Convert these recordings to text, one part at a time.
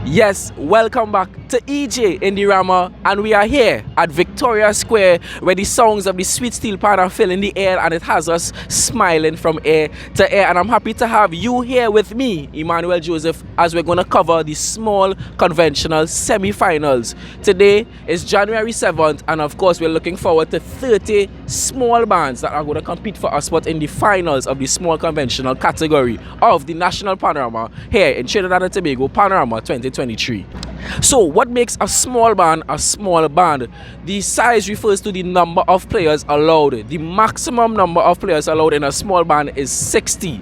Yes, welcome back to EJ in the Rama, and we are here at Victoria Square where the songs of the sweet Steelpan are filling the air and it has us smiling from ear to ear. And I'm happy to have you here with me, Emmanuel Joseph, as we're going to cover the small conventional semi-finals. Today is January 7th, and of course we're looking forward to 30 small bands that are going to compete for a spot in the finals of the small conventional category of the National Panorama here in Trinidad and Tobago Panorama 2023. So what makes a small band a small band? The size refers to the number of players allowed. The maximum number of players allowed in a small band is 60,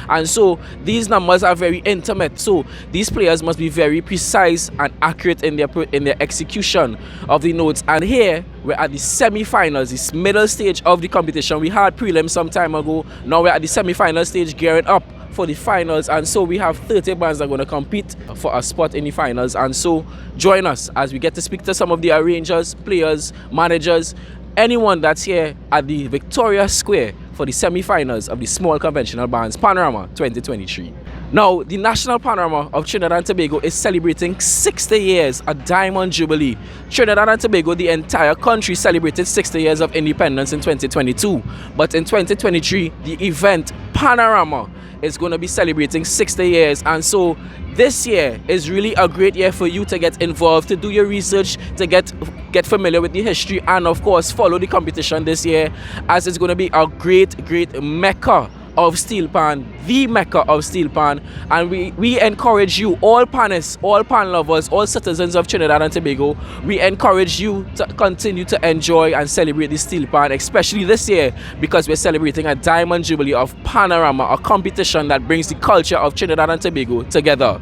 and so these numbers are very intimate. So these players must be very precise and accurate in their execution of the notes. And here we're at the semi-finals, this middle stage of the competition. We had prelims some time ago. Now we're at the semi-final stage, gearing up for the finals, and so we have 30 bands that are going to compete for a spot in the finals. And so join us as we get to speak to some of the arrangers, players, managers, anyone that's here at the Victoria Square for the semi-finals of the small conventional bands Panorama 2023. Now, the National Panorama of Trinidad and Tobago is celebrating 60 years, a diamond jubilee. Trinidad and Tobago, the entire country, celebrated 60 years of independence in 2022. But in 2023, the event Panorama is going to be celebrating 60 years. And so this year is really a great year for you to get involved, to do your research, to get familiar with the history, and of course follow the competition this year, as it's going to be a great mecca of Steelpan, the mecca of Steelpan. And we encourage you, all panists, all pan lovers, all citizens of Trinidad and Tobago, we encourage you to continue to enjoy and celebrate the Steelpan, especially this year, because we're celebrating a diamond jubilee of Panorama, a competition that brings the culture of Trinidad and Tobago together.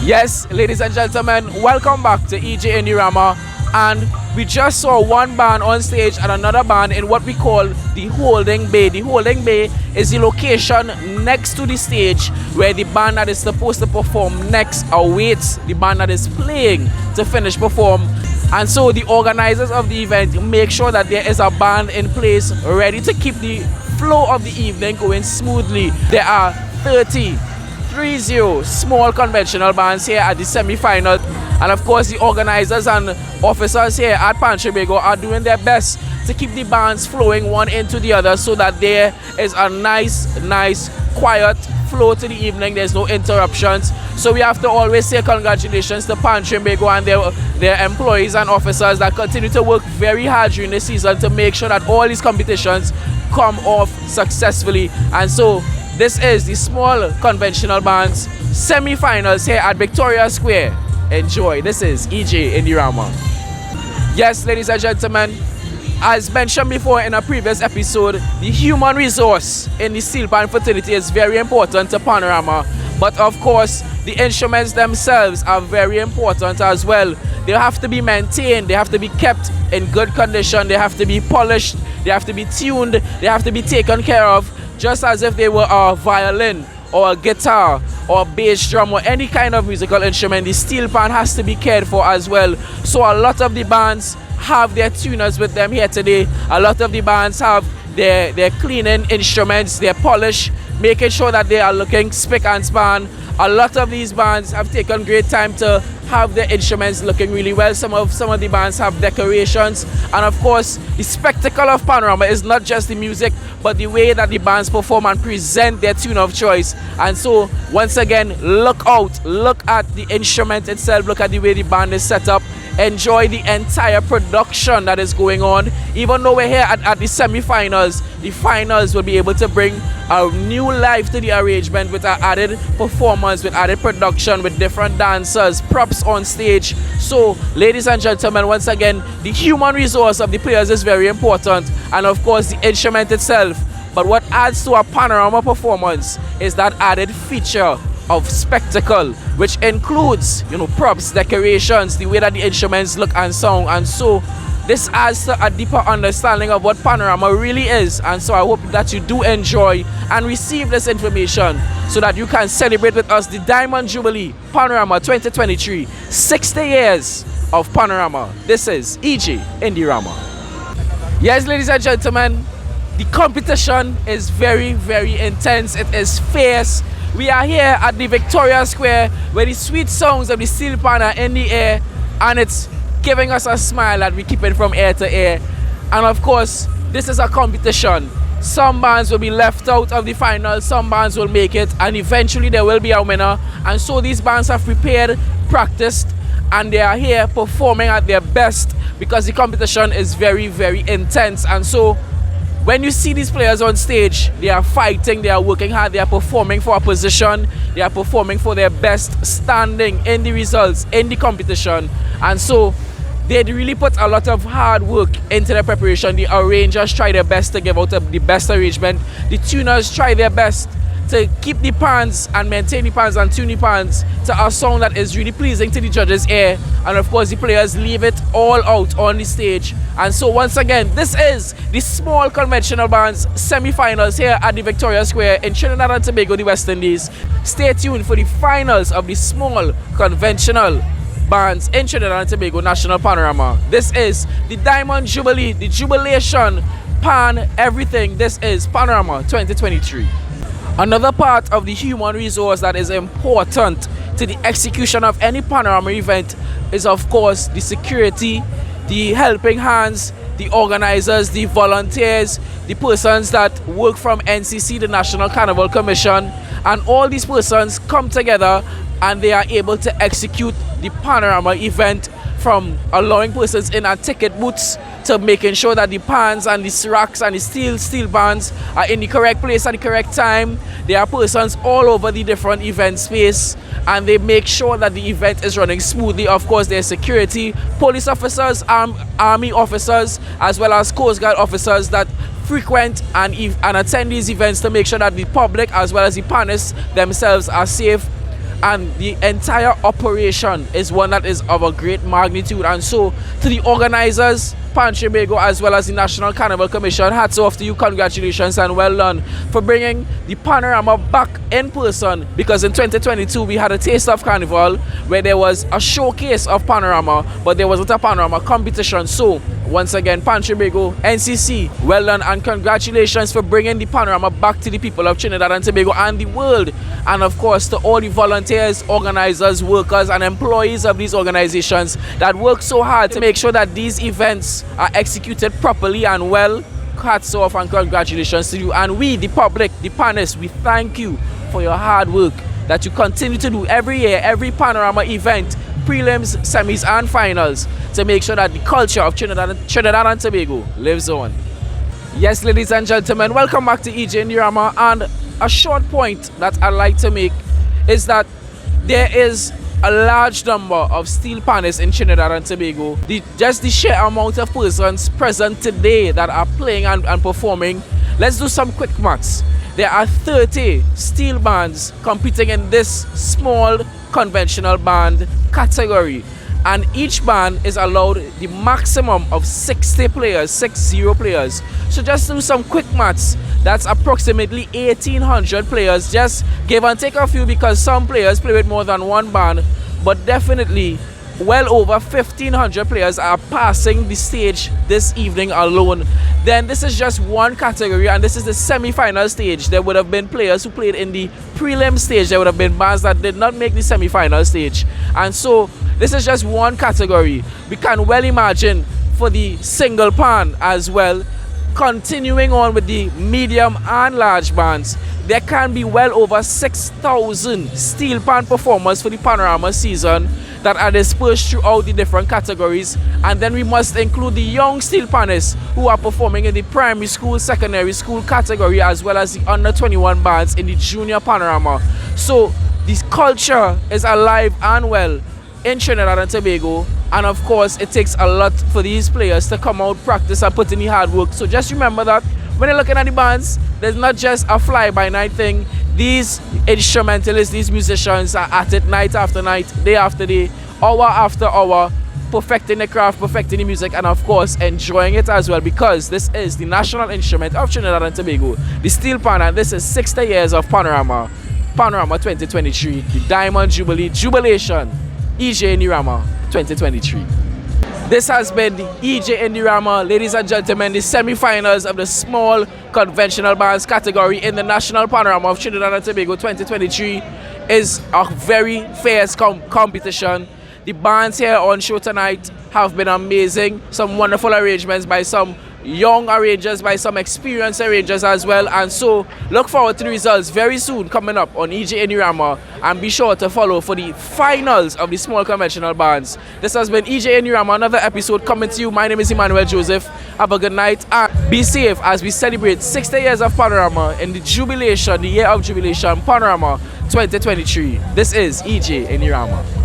Yes, ladies and gentlemen, welcome back to EJ in the Rama, and we just saw one band on stage and another band in what we call the holding bay. The holding bay is the location next to the stage where the band that is supposed to perform next awaits the band that is playing to finish perform. And so the organizers of the event make sure that there is a band in place ready to keep the flow of the evening going smoothly. There are 30 small conventional bands here at the semi-final, and of course the organizers and officers here at PanTrinbago are doing their best to keep the bands flowing one into the other so that there is a nice quiet flow to the evening. There's no interruptions. So we have to always say congratulations to PanTrinbago and their employees and officers that continue to work very hard during the season to make sure that all these competitions come off successfully. And so this is the small conventional bands semi-finals here at Victoria Square. Enjoy. This is EJ in the Rama. Yes, ladies and gentlemen, as mentioned before in a previous episode, the human resource in the Steelpan fraternity is very important to Panorama. But of course, the instruments themselves are very important as well. They have to be maintained, they have to be kept in good condition, they have to be polished, they have to be tuned, they have to be taken care of, just as if they were a violin or a guitar or a bass drum or any kind of musical instrument. The Steelpan has to be cared for as well. So a lot of the bands have their tuners with them here today. A lot of the bands have their cleaning instruments, their polish, making sure that they are looking spick and span. A lot of these bands have taken great time to have their instruments looking really well. Some of the bands have decorations, and of course the spectacle of Panorama is not just the music but the way that the bands perform and present their tune of choice. And so once again, look at the instrument itself, look at the way the band is set up, enjoy the entire production that is going on. Even though we're here at the semi-finals, the finals will be able to bring a new life to the arrangement with an added performance, with added production, with different dancers, props on stage. So ladies and gentlemen, once again, the human resource of the players is very important, and of course the instrument itself. But what adds to a Panorama performance is that added feature of spectacle, which includes, props, decorations, the way that the instruments look and sound. And so this adds to a deeper understanding of what Panorama really is. And so I hope that you do enjoy and receive this information so that you can celebrate with us the Diamond Jubilee Panorama 2023, 60 years of Panorama. This is EJ in the Rama. Yes, ladies and gentlemen, the competition is very, very intense. It is fierce. We are here at the Victoria Square where the sweet sounds of the Steelpan are in the air, and it's giving us a smile that we keep it from ear to ear. And of course, this is a competition. Some bands will be left out of the final, some bands will make it, and eventually there will be a winner. And so these bands have prepared, practiced, and they are here performing at their best because the competition is very, very intense. And so when you see these players on stage, they are fighting, they are working hard, they are performing for a position, they are performing for their best standing in the results in the competition. And so they really put a lot of hard work into their preparation. The arrangers try their best to give out the best arrangement. The tuners try their best to keep the pans and maintain the pans and tune the pans to a sound that is really pleasing to the judges' ear. And of course, the players leave it all out on the stage. And so once again, this is the small conventional bands semi-finals here at the Victoria Square in Trinidad and Tobago, the West Indies. Stay tuned for the finals of the small conventional bands in Trinidad and Tobago National Panorama. This is the Diamond Jubilee, the jubilation, pan, everything. This is Panorama 2023. Another part of the human resource that is important to the execution of any Panorama event is of course the security, the helping hands, the organizers, the volunteers, the persons that work from NCC, the National Carnival Commission, and all these persons come together and they are able to execute the Panorama event, from allowing persons in at ticket booths to making sure that the pans and the racks and the steel bands are in the correct place at the correct time. There are persons all over the different event space and they make sure that the event is running smoothly. Of course, there's security, police officers, army officers, as well as Coast Guard officers that frequent and attend these events to make sure that the public as well as the panists themselves are safe. And the entire operation is one that is of a great magnitude. And so to the organizers, PanTrinbago, as well as the National Carnival Commission, hats off to you, congratulations and well done for bringing the Panorama back in person, because in 2022 we had a taste of Carnival where there was a showcase of Panorama but there wasn't a Panorama competition. So once again, PanTrinbago, NCC, well done and congratulations for bringing the Panorama back to the people of Trinidad and Tobago and the world. And of course to all the volunteers, organizers, workers and employees of these organizations that work so hard to make sure that these events are executed properly and well. Hats off and congratulations to you. And we, the public, the panists, we thank you for your hard work that you continue to do every year, every Panorama event, prelims, semis and finals, to make sure that the culture of Trinidad and Tobago lives on. Yes, ladies and gentlemen, welcome back to EJ in the Rama. And a short point that I'd like to make is that there is a large number of Steelpannists in Trinidad and Tobago. Just the sheer amount of persons present today that are playing and performing. Let's do some quick maths. There are 30 steel bands competing in this small conventional band category, and each band is allowed the maximum of 60 players, 60 players. So just do some quick maths. That's approximately 1,800 players. Just give and take a few because some players play with more than one band, but definitely well over 1,500 players are passing the stage this evening alone. Then this is just one category, and this is the semi-final stage. There would have been players who played in the prelim stage. There would have been bands that did not make the semi-final stage. And so this is just one category. We can well imagine for the single pan as well, continuing on with the medium and large bands, there can be well over 6,000 steel pan performers for the Panorama season that are dispersed throughout the different categories. And then we must include the young Steelpannists who are performing in the primary school, secondary school category, as well as the under 21 bands in the junior Panorama. So this culture is alive and well in Trinidad and Tobago, and of course it takes a lot for these players to come out, practice and put in the hard work. So just remember that when you're looking at the bands, there's not just a fly-by-night thing. These instrumentalists, these musicians are at it night after night, day after day, hour after hour, perfecting the craft, perfecting the music, and of course enjoying it as well, because this is the national instrument of Trinidad and Tobago, the Steelpan, and this is 60 years of Panorama 2023, the Diamond Jubilee Jubilation, EJ.Entertainment 2023. This has been the EJ.Entertainment, ladies and gentlemen, the semi-finals of the small conventional bands category in the National Panorama of Trinidad and Tobago 2023 is a very fierce competition. The bands here on show tonight have been amazing. Some wonderful arrangements by some young arrangers, by some experienced arrangers as well. And so look forward to the results very soon coming up on EJ.Entertainment, and be sure to follow for the finals of the small conventional bands. This has been EJ.Entertainment, another episode coming to you. My name is Emmanuel Joseph. Have a good night and be safe as we celebrate 60 years of Panorama in the jubilation, the year of jubilation, Panorama 2023. This is EJ.Entertainment.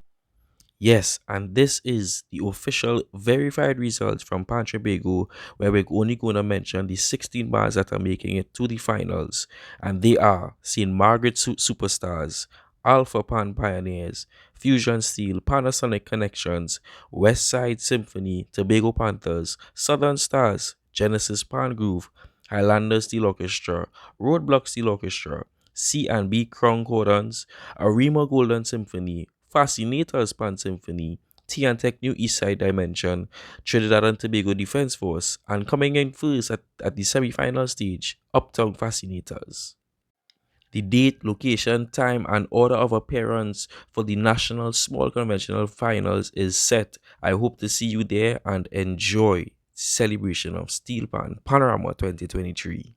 Yes, and this is the official verified results from PanTrinbago, where we're only going to mention the 16 bands that are making it to the finals. And they are St. Margaret Superstars, Alpha Pan Pioneers, Fusion Steel, Panasonic Connections, West Side Symphony, Tobago Panthers, Southern Stars, Genesis Pan Groove, Highlander Steel Orchestra, Roadblock Steel Orchestra, C&B Crown Cordons, Arima Golden Symphony, Fascinators Pan Symphony, T&Tech New East Side Dimension, Trinidad and Tobago Defense Force, and coming in first at the semi-final stage, Uptown Fascinators. The date, location, time, and order of appearance for the National Small Conventional Finals is set. I hope to see you there and enjoy the celebration of Steelpan Panorama 2023.